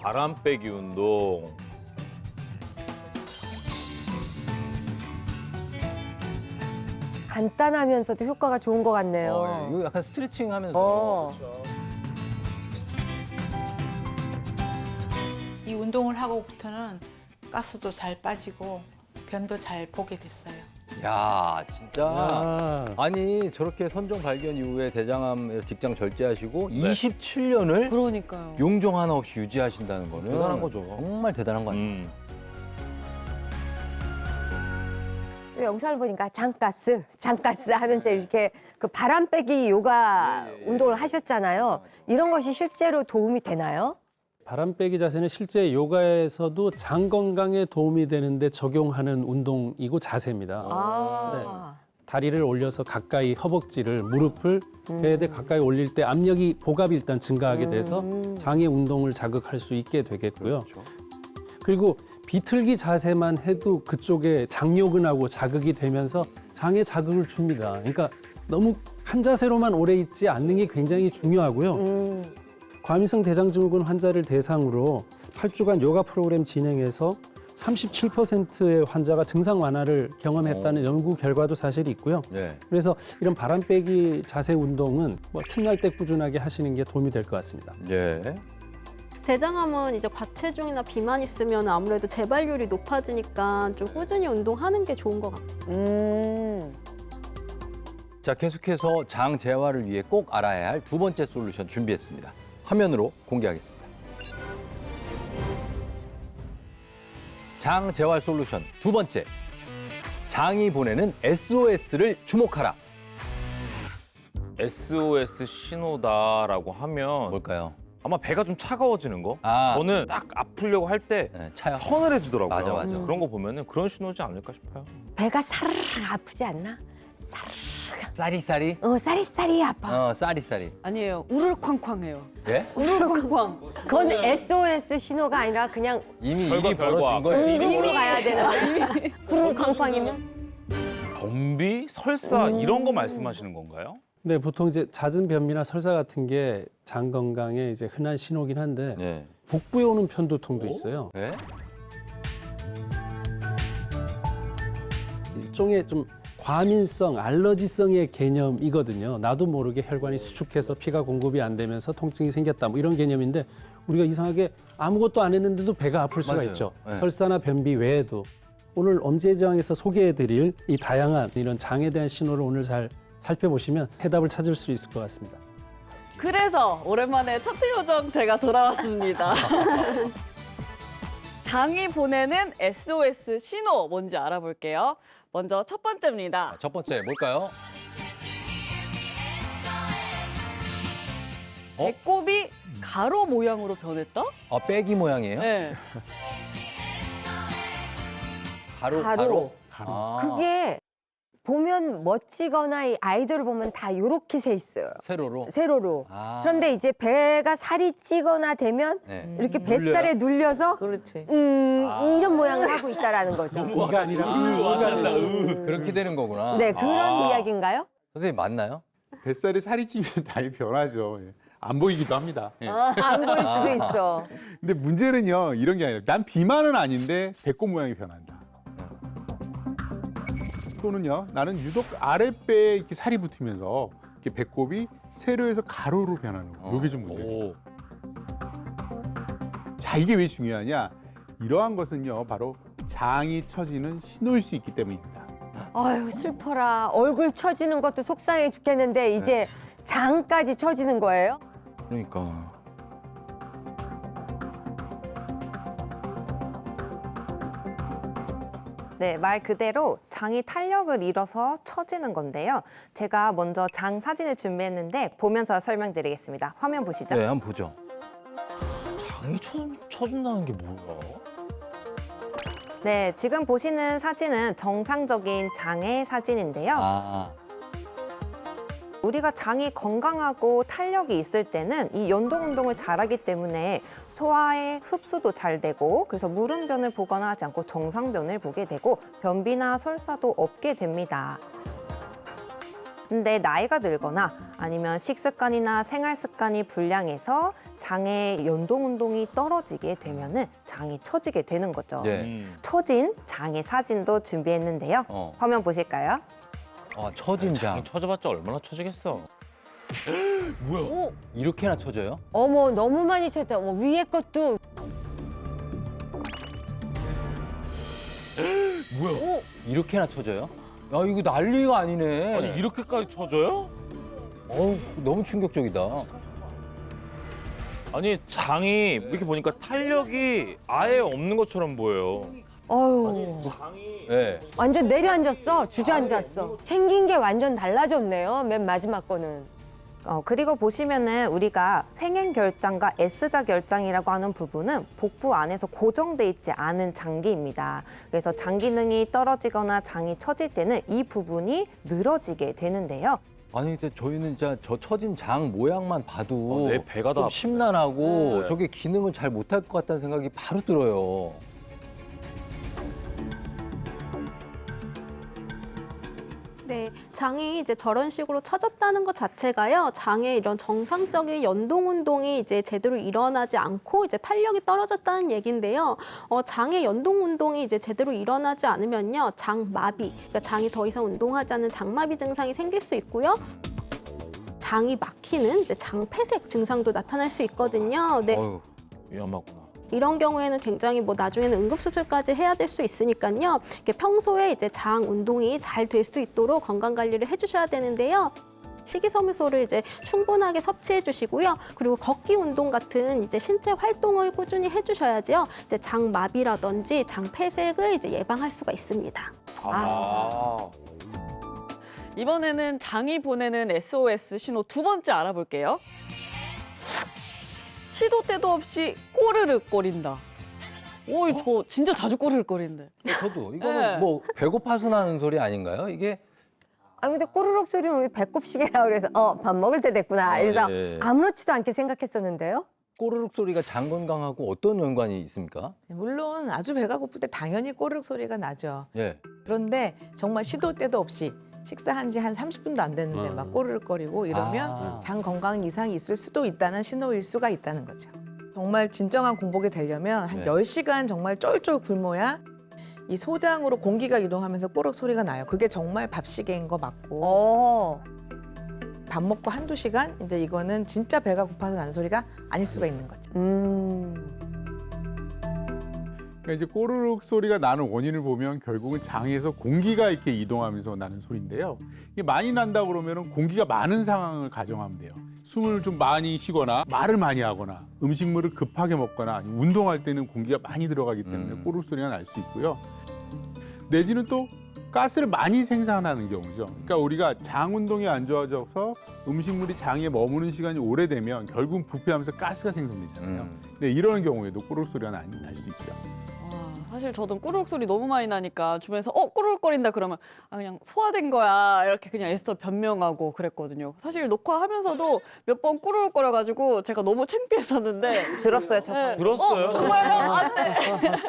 바람 빼기 운동. 간단하면서도 효과가 좋은 것 같네요. 이거 약간 스트레칭 하면서. 이 운동을 하고부터는 가스도 잘 빠지고 변도 잘 보게 됐어요. 야, 진짜. 아니, 저렇게 선종 발견 이후에 대장암에서 직장 절제하시고 27년을 그러니까요. 용종 하나 없이 유지하신다는 거는 대단한 거죠. 정말 대단한 거 아니에요? 영상을 보니까 장가스 하면서 이렇게 그 바람 빼기 요가 운동을 하셨잖아요. 이런 것이 실제로 도움이 되나요? 바람 빼기 자세는 실제 요가에서도 장 건강에 도움이 되는데 적용하는 운동이고 자세입니다. 다리를 올려서 가까이 허벅지를, 무릎을 배에 가까이 올릴 때 압력이 복압이 일단 증가하게 돼서 장의 운동을 자극할 수 있게 되겠고요. 그리고 비틀기 자세만 해도 그쪽에 장요근하고 자극이 되면서 장에 자극을 줍니다. 그러니까 너무 한 자세로만 오래 있지 않는 게 굉장히 중요하고요. 과민성 대장증후군 환자를 대상으로 8주간 요가 프로그램 진행해서 37%의 환자가 증상 완화를 경험했다는 연구 결과도 사실 있고요. 네. 그래서 이런 바람 빼기 자세 운동은 뭐 틈날 때 꾸준하게 하시는 게 도움이 될 것 같습니다. 예. 대장암은 이제 과체중이나 비만 있으면 아무래도 재발률이 높아지니까 좀 꾸준히 운동하는 게 좋은 것 같아요. 자, 계속해서 장 재활을 위해 꼭 알아야 할 두 번째 솔루션 준비했습니다. 화면으로 공개하겠습니다. 장 재활 솔루션 두 번째. 장이 보내는 SOS를 주목하라. SOS 신호다라고 하면 뭘까요? 아마 배가 좀 차가워지는 거. 아. 저는 딱 아프려고 할 때 네, 차요. 서늘해지더라고요. 맞아, 맞아. 그런 거 보면은 그런 신호지 않을까 싶어요. 배가 사르르 아프지 않나? 쌀이쌀이? 싸리싸리 아파. 쌀이쌀이. 아니에요. 우르르쾅쾅해요. 예? 우르르쾅쾅. 그건 SOS 신호가 아니라 그냥 이미 결과, 일이 벌어진 결과. 거지. 이리로 가야 되는 그런 쾅쾅이면? 변비, 설사 이런 거 말씀하시는 건가요? 네, 보통 이제 잦은 변비나 설사 같은 게 장 건강에 이제 흔한 신호긴 한데 네. 복부에 오는 편두통도 있어요. 예? 일종의 좀 과민성, 알러지성의 개념이거든요. 나도 모르게 혈관이 수축해서 피가 공급이 안 되면서 통증이 생겼다, 뭐 이런 개념인데 우리가 이상하게 아무것도 안 했는데도 배가 아플 수가 맞아요. 있죠. 네. 설사나 변비 외에도. 오늘 엄지의장에서 소개해드릴 이 다양한 이런 장에 대한 신호를 오늘 잘 살펴보시면 해답을 찾을 수 있을 것 같습니다. 그래서 오랜만에 첫 요정 제가 돌아왔습니다. 장이 보내는 SOS 신호 뭔지 알아볼게요. 먼저 첫 번째입니다. 첫 번째 뭘까요? 배꼽이 가로 모양으로 변했다? 빼기 모양이에요? 네. 가로. 아, 그게 보면 멋지거나 이 아이돌을 보면 다 요렇게 세 있어요. 세로로? 세로로. 아. 그런데 이제 배가 살이 찌거나 되면 네. 이렇게 뱃살에 눌려서 그렇지. 이런 모양을 하고 있다라는 거죠. 이가 아니라 그렇게 되는 거구나. 네, 그런 이야기인가요? 선생님 맞나요? 뱃살이 살이 찌면 당연히 변하죠. 예. 안 보이기도 합니다. 예. 안 보일 수도 있어. 근데 문제는요, 이런 게 아니라 난 비만은 아닌데 배꼽 모양이 변한다. 또는요, 나는 유독 아랫배에 이렇게 살이 붙으면서 이렇게 배꼽이 세로에서 가로로 변하는 거. 이게 좀 문제예요. 자, 이게 왜 중요하냐? 이러한 것은요, 바로 장이 처지는 신호일 수 있기 때문입니다. 아유, 슬퍼라. 얼굴 처지는 것도 속상해 죽겠는데 이제 장까지 처지는 거예요? 그러니까. 네, 말 그대로 장이 탄력을 잃어서 처지는 건데요. 제가 먼저 장 사진을 준비했는데 보면서 설명드리겠습니다. 화면 보시죠. 네, 한번 보죠. 장이 쳐준다는 게 뭐야? 네, 지금 보시는 사진은 정상적인 장의 사진인데요. 아, 우리가 장이 건강하고 탄력이 있을 때는 이 연동 운동을 잘하기 때문에 소화의 흡수도 잘 되고 그래서 무름변을 보거나 하지 않고 정상변을 보게 되고 변비나 설사도 없게 됩니다. 근데 나이가 들거나 아니면 식습관이나 생활 습관이 불량해서 장의 연동 운동이 떨어지게 되면은 장이 처지게 되는 거죠. 네. 처진 장의 사진도 준비했는데요. 화면 보실까요? 아, 처진 장. 쳐져봤자 얼마나 쳐지겠어. 오, 이렇게나 쳐져요? 어머, 너무 많이 쳤다. 어머, 위에 것도. 오, 이렇게나 쳐져요? 야, 이거 난리가 아니네. 아니 이렇게까지 쳐져요? 어우, 너무 충격적이다. 아니 장이 이렇게 보니까 탄력이 아예 없는 것처럼 보여요. 어휴, 장이 네. 완전 내려앉았어. 주저앉았어. 생긴 게 완전 달라졌네요. 맨 마지막 거는. 그리고 보시면은 우리가 횡행결장과 S자 결장이라고 하는 부분은 복부 안에서 고정돼 있지 않은 장기입니다. 그래서 장 기능이 떨어지거나 장이 처질 때는 이 부분이 늘어지게 되는데요. 아니, 근데 저희는 진짜 저 처진 장 모양만 봐도 내 배가 다 좀 아프네. 심란하고 네. 저게 기능을 잘 못할 것 같다는 생각이 바로 들어요. 네, 장이 이제 저런 식으로 처졌다는 것 자체가요, 장의 이런 정상적인 연동 운동이 이제 제대로 일어나지 않고 이제 탄력이 떨어졌다는 얘기인데요. 장의 연동 운동이 이제 제대로 일어나지 않으면요, 장마비, 그러니까 장이 더 이상 운동하지 않는 장마비 증상이 생길 수 있고요. 장이 막히는 이제 장폐색 증상도 나타날 수 있거든요. 네. 어휴. 위험하구나. 이런 경우에는 굉장히 뭐 나중에는 응급수술까지 해야 될 수 있으니까요. 이렇게 평소에 이제 장 운동이 잘 될 수 있도록 건강 관리를 해주셔야 되는데요. 식이섬유소를 이제 충분하게 섭취해 주시고요. 그리고 걷기 운동 같은 이제 신체 활동을 꾸준히 해주셔야지요. 이제 장마비라든지 장폐색을 이제 예방할 수가 있습니다. 이번에는 장이 보내는 SOS 신호 두 번째 알아볼게요. 시도 때도 없이 꼬르륵 거린다. 오, 저 진짜 자주 꼬르륵 거리는데. 저도 이거는 네. 뭐 배고파서 나는 소리 아닌가요? 이게 아, 근데 꼬르륵 소리는 우리 배꼽시계라 그래서 밥 먹을 때 됐구나. 이래서 예. 아무렇지도 않게 생각했었는데요. 꼬르륵 소리가 장 건강하고 어떤 연관이 있습니까? 물론 아주 배가 고플 때 당연히 꼬르륵 소리가 나죠. 예. 그런데 정말 시도 때도 없이 식사한 지 한 30분도 안 됐는데 막 꼬르륵거리고 이러면 아. 장 건강 이상이 있을 수도 있다는 신호일 수가 있다는 거죠. 정말 진정한 공복이 되려면 한 네. 10시간 정말 쫄쫄 굶어야 이 소장으로 공기가 이동하면서 꼬르륵 소리가 나요. 그게 정말 밥시계인 거 맞고 밥 먹고 한두 시간 이제 이거는 진짜 배가 고파서 나는 소리가 아닐 수가 있는 거죠. 그러니까 이제 꼬르륵 소리가 나는 원인을 보면 결국은 장에서 공기가 이렇게 이동하면서 나는 소리인데요. 이게 많이 난다 그러면은 공기가 많은 상황을 가정하면 돼요. 숨을 좀 많이 쉬거나 말을 많이 하거나 음식물을 급하게 먹거나 아니면 운동할 때는 공기가 많이 들어가기 때문에 꼬르륵 소리가 날 수 있고요. 내지는 또 가스를 많이 생산하는 경우죠. 그러니까 우리가 장 운동이 안 좋아져서 음식물이 장에 머무는 시간이 오래되면 결국은 부패하면서 가스가 생성되잖아요. 네, 이런 경우에도 꼬르륵 소리가 날 수 있죠. 사실 저도 꾸르륵 소리 너무 많이 나니까 주변에서 꾸르륵 거린다 그러면 그냥 소화된 거야 이렇게 그냥 애써 변명하고 그랬거든요. 사실 녹화하면서도 몇 번 꾸르륵 거려가지고 제가 너무 창피했었는데 들었어요, 저 방금. 들었어요? 정말 안 돼.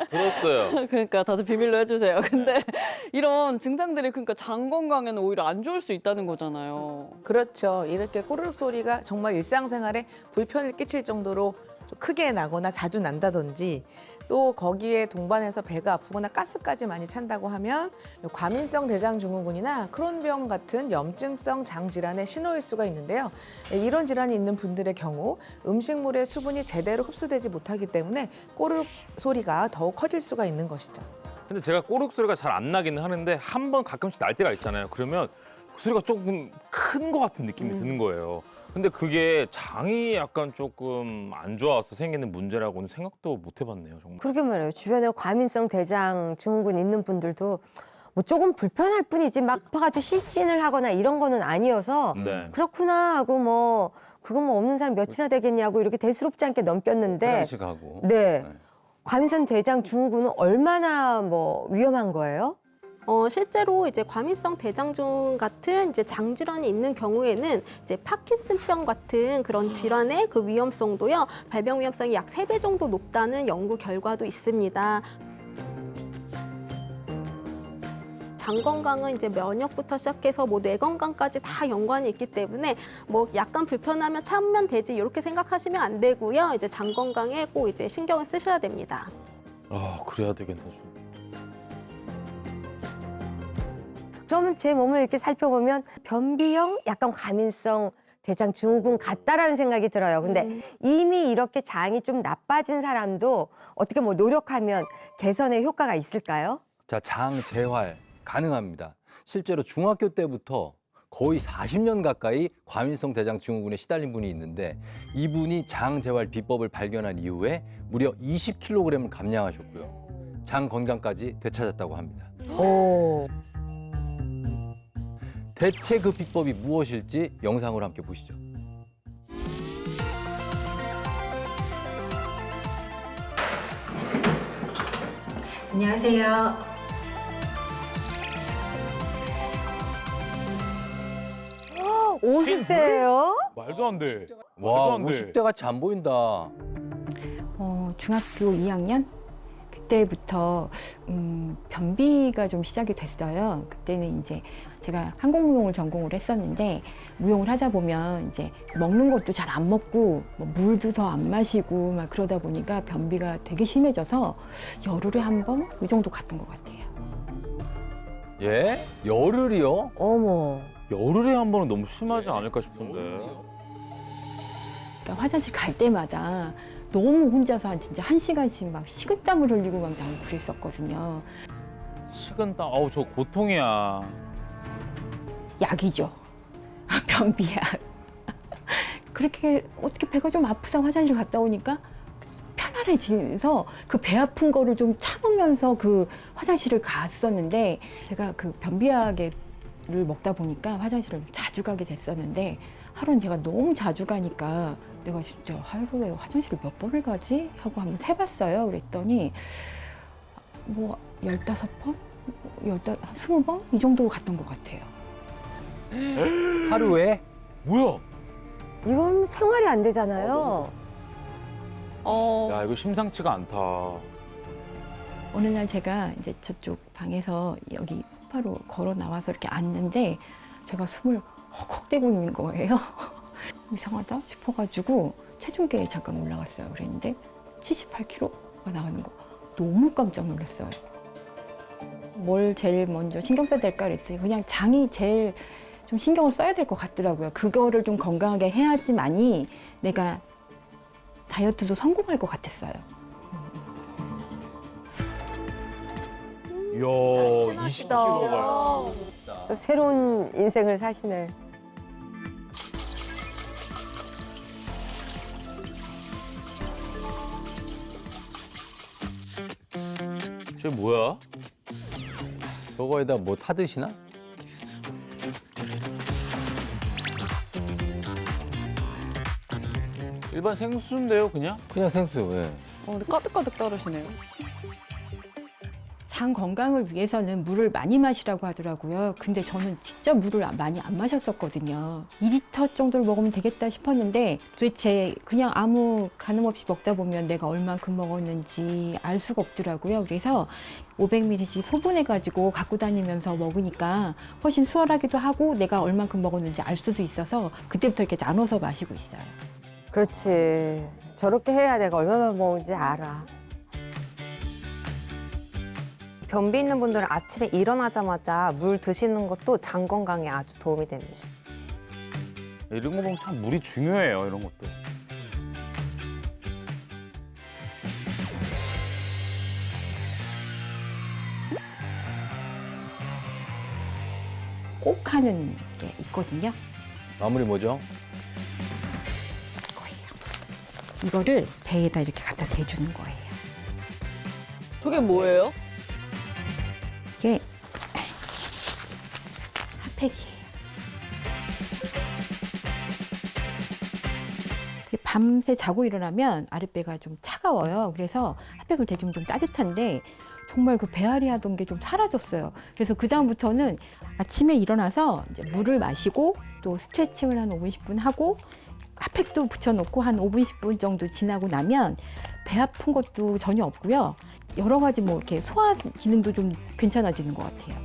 들었어요. 그러니까 다들 비밀로 해주세요. 근데 이런 증상들이 그러니까 장 건강에는 오히려 안 좋을 수 있다는 거잖아요. 그렇죠. 이렇게 꼬르륵 소리가 정말 일상생활에 불편을 끼칠 정도로 좀 크게 나거나 자주 난다든지 또 거기에 동반해서 배가 아프거나 가스까지 많이 찬다고 하면 과민성 대장증후군이나 크론병 같은 염증성 장질환의 신호일 수가 있는데요. 이런 질환이 있는 분들의 경우 음식물의 수분이 제대로 흡수되지 못하기 때문에 꼬르륵 소리가 더욱 커질 수가 있는 것이죠. 근데 제가 꼬르륵 소리가 잘 안 나기는 하는데 한 번 가끔씩 날 때가 있잖아요. 그러면 그 소리가 조금 큰 것 같은 느낌이 드는 거예요. 근데 그게 장이 약간 조금 안 좋아서 생기는 문제라고는 생각도 못 해봤네요, 정말. 그러게 말해요. 주변에 과민성 대장 증후군 있는 분들도 뭐 조금 불편할 뿐이지 막 아파가지고 실신을 하거나 이런 거는 아니어서 네. 그렇구나 하고 뭐 그건 뭐 없는 사람 몇이나 되겠냐고 이렇게 대수롭지 않게 넘겼는데 식하고. 네. 과민성 대장 증후군은 얼마나 뭐 위험한 거예요? 실제로 이제 과민성 대장증 같은 이제 장 질환이 있는 경우에는 이제 파킨슨병 같은 그런 질환의 그 위험성도요, 발병 위험성이 약 3배 정도 높다는 연구 결과도 있습니다. 장 건강은 이제 면역부터 시작해서 뭐 뇌 건강까지 다 연관이 있기 때문에 뭐 약간 불편하면 참으면 되지 이렇게 생각하시면 안 되고요. 이제 장 건강에 꼭 이제 신경을 쓰셔야 됩니다. 아, 그래야 되겠네. 좀. 그러면 제 몸을 이렇게 살펴보면 변비형 약간 과민성 대장 증후군 같다라는 생각이 들어요. 근데 이미 이렇게 장이 좀 나빠진 사람도 어떻게 뭐 노력하면 개선에 효과가 있을까요? 자, 장 재활 가능합니다. 실제로 중학교 때부터 거의 40년 가까이 과민성 대장 증후군에 시달린 분이 있는데 이분이 장 재활 비법을 발견한 이후에 무려 20kg을 감량하셨고요. 장 건강까지 되찾았다고 합니다. 오. 대체 그 비법이 무엇일지 영상으로 함께 보시죠. 안녕하세요. 50대예요? 말도 안 돼. 와, 말도 안 돼. 50대 같이 안 보인다. 중학교 2학년 그때부터 변비가 좀 시작이 됐어요. 그때는 이제 제가 항공무용을 전공을 했었는데 무용을 하다 보면 이제 먹는 것도 잘 안 먹고 뭐 물도 더 안 마시고 막 그러다 보니까 변비가 되게 심해져서 열흘에 한 번 이 정도 갔던 것 같아요. 예? 열흘이요? 어머. 열흘에 한 번은 너무 심하지 않을까 싶은데. 그러니까 화장실 갈 때마다 너무 혼자서 진짜 1시간씩 막 식은땀을 흘리고 막 나고 그랬었거든요. 식은땀, 아우 저 고통이야. 약이죠. 변비약. 그렇게 어떻게 배가 좀 아프다 화장실 갔다 오니까 편안해지면서 그 배 아픈 거를 좀 참으면서 그 화장실을 갔었는데 제가 그 변비약을 먹다 보니까 화장실을 자주 가게 됐었는데 하루는 제가 너무 자주 가니까 내가 진짜 하루에 화장실을 몇 번을 가지? 하고 한번 세봤어요. 그랬더니 뭐 15번? 20번? 이 정도로 갔던 것 같아요. 하루에? 뭐야? 이건 생활이 안 되잖아요. 야, 이거 심상치가 않다. 어느 날 제가 이제 저쪽 방에서 여기 소파로 걸어 나와서 이렇게 앉는데 제가 숨을 헉헉대고 있는 거예요. 이상하다 싶어가지고 체중계에 잠깐 올라갔어요. 그랬는데 78kg가 나가는 거 너무 깜짝 놀랐어요. 뭘 제일 먼저 신경 써야 될까 그랬더니 그냥 장이 제일 좀 신경을 써야 될 것 같더라고요. 그거를 좀 건강하게 해야지만이 내가 다이어트도 성공할 것 같았어요. 이야, 20kg가. 또 새로운 인생을 사시네. 쟤 뭐야? 저거에다 뭐 타드시나? 일반 생수인데요, 그냥? 그냥 생수, 예. 근데 가득가득 따르시네요. 장 건강을 위해서는 물을 많이 마시라고 하더라고요. 근데 저는 진짜 물을 많이 안 마셨었거든요. 2리터 정도를 먹으면 되겠다 싶었는데 도대체 그냥 아무 가늠 없이 먹다 보면 내가 얼만큼 먹었는지 알 수가 없더라고요. 그래서 500ml씩 소분해가지고 갖고 다니면서 먹으니까 훨씬 수월하기도 하고 내가 얼만큼 먹었는지 알 수도 있어서 그때부터 이렇게 나눠서 마시고 있어요. 그렇지. 저렇게 해야 내가 얼마나 먹는지 알아. 변비 있는 분들은 아침에 일어나자마자 물 드시는 것도 장 건강에 아주 도움이 됩니다. 이런 거 보면 참 물이 중요해요, 이런 것도. 꼭 하는 게 있거든요. 마무리 뭐죠? 이거를 배에다 이렇게 갖다 대주는 거예요. 저게 뭐예요? 이게 핫팩이에요. 밤새 자고 일어나면 아랫배가 좀 차가워요. 그래서 핫팩을 대주면 좀 따뜻한데 정말 그 배앓이 하던 게 좀 사라졌어요. 그래서 그다음부터는 아침에 일어나서 이제 물을 마시고 또 스트레칭을 한 5분, 10분 하고 핫팩도 붙여놓고 한 5분, 10분 정도 지나고 나면 배 아픈 것도 전혀 없고요. 여러 가지 뭐 이렇게 소화 기능도 좀 괜찮아지는 것 같아요.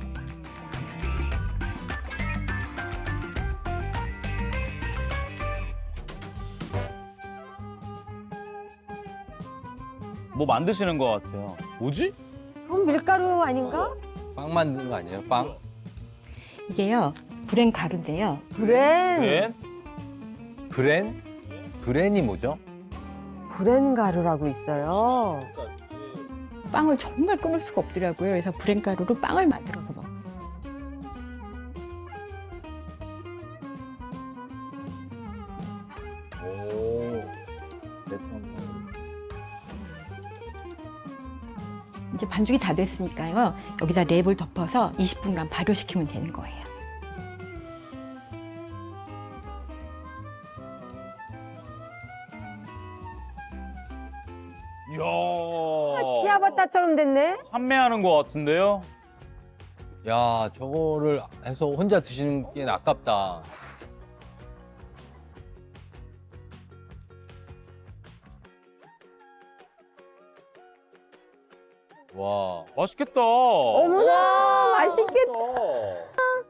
뭐 만드시는 것 같아요. 뭐지? 그럼 밀가루 아닌가? 빵 만드는 거 아니에요? 빵? 이게요, 브랜 가루인데요. 브랜. 네. 브랜? 브랜이 뭐죠? 브랜 가루라고 있어요. 빵을 정말 끊을 수가 없더라고요. 그래서 브랜 가루로 빵을 만들어서 먹어요. 오. 이제 반죽이 다 됐으니까요. 여기다 랩을 덮어서 20분간 발효시키면 되는 거예요. 이야. 치아바타처럼 됐네. 판매하는 것 같은데요? 야, 저거를 해서 혼자 드시는 게 아깝다. 와. 맛있겠다. 어머나, 맛있겠다.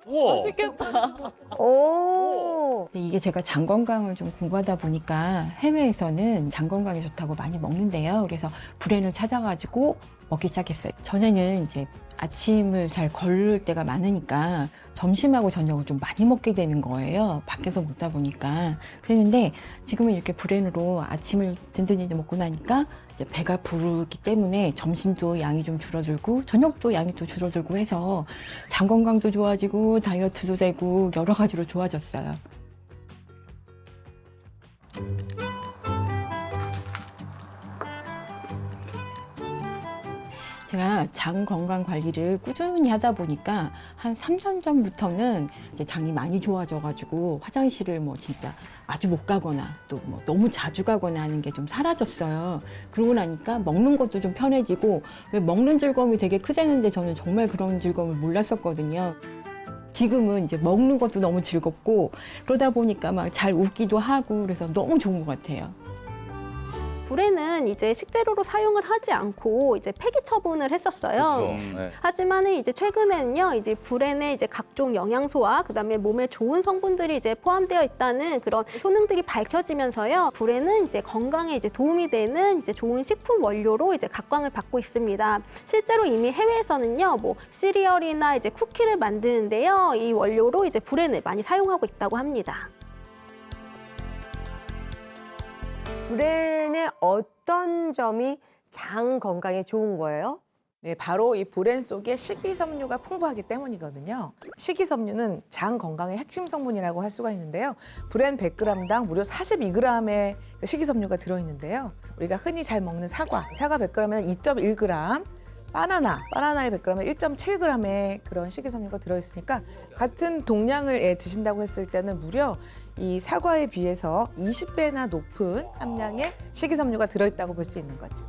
우와. 맛있겠다. 오. 근데 이게 제가 장 건강을 좀 공부하다 보니까 해외에서는 장 건강에 좋다고 많이 먹는데요. 그래서 브랜을 찾아가지고 먹기 시작했어요. 전에는 이제 아침을 잘 거를 때가 많으니까 점심하고 저녁을 좀 많이 먹게 되는 거예요. 밖에서 먹다 보니까. 그랬는데 지금은 이렇게 브랜으로 아침을 든든히 이제 먹고 나니까 이제 배가 부르기 때문에 점심도 양이 좀 줄어들고 저녁도 양이 또 줄어들고 해서 장 건강도 좋아지고 다이어트도 되고 여러 가지로 좋아졌어요. 제가 장 건강 관리를 꾸준히 하다 보니까 한 3년 전부터는 이제 장이 많이 좋아져가지고 화장실을 뭐 진짜 아주 못 가거나 또 뭐 너무 자주 가거나 하는 게 좀 사라졌어요. 그러고 나니까 먹는 것도 좀 편해지고 왜 먹는 즐거움이 되게 크다는데 저는 정말 그런 즐거움을 몰랐었거든요. 지금은 이제 먹는 것도 너무 즐겁고 그러다 보니까 막 잘 웃기도 하고 그래서 너무 좋은 것 같아요. 불에는 이제 식재료로 사용을 하지 않고 이제 폐기 처분을 했었어요. 그렇죠. 네. 하지만 이제 최근에는요, 이제 불에는 이제 각종 영양소와 그다음에 몸에 좋은 성분들이 이제 포함되어 있다는 그런 효능들이 밝혀지면서요, 불에는 이제 건강에 이제 도움이 되는 이제 좋은 식품 원료로 이제 각광을 받고 있습니다. 실제로 이미 해외에서는요, 뭐 시리얼이나 이제 쿠키를 만드는데요, 이 원료로 이제 불엔을 많이 사용하고 있다고 합니다. 브랜의 어떤 점이 장 건강에 좋은 거예요? 네, 바로 이 브랜 속에 식이섬유가 풍부하기 때문이거든요. 식이섬유는 장 건강의 핵심 성분이라고 할 수가 있는데요. 브랜 100g당 무려 42g의 식이섬유가 들어있는데요. 우리가 흔히 잘 먹는 사과 100g에는 2.1g, 바나나의 100g에 1.7g의 그런 식이섬유가 들어있으니까 같은 동량을 드신다고 했을 때는 무려 이 사과에 비해서 20배나 높은 함량의 식이섬유가 들어있다고 볼 수 있는 거죠.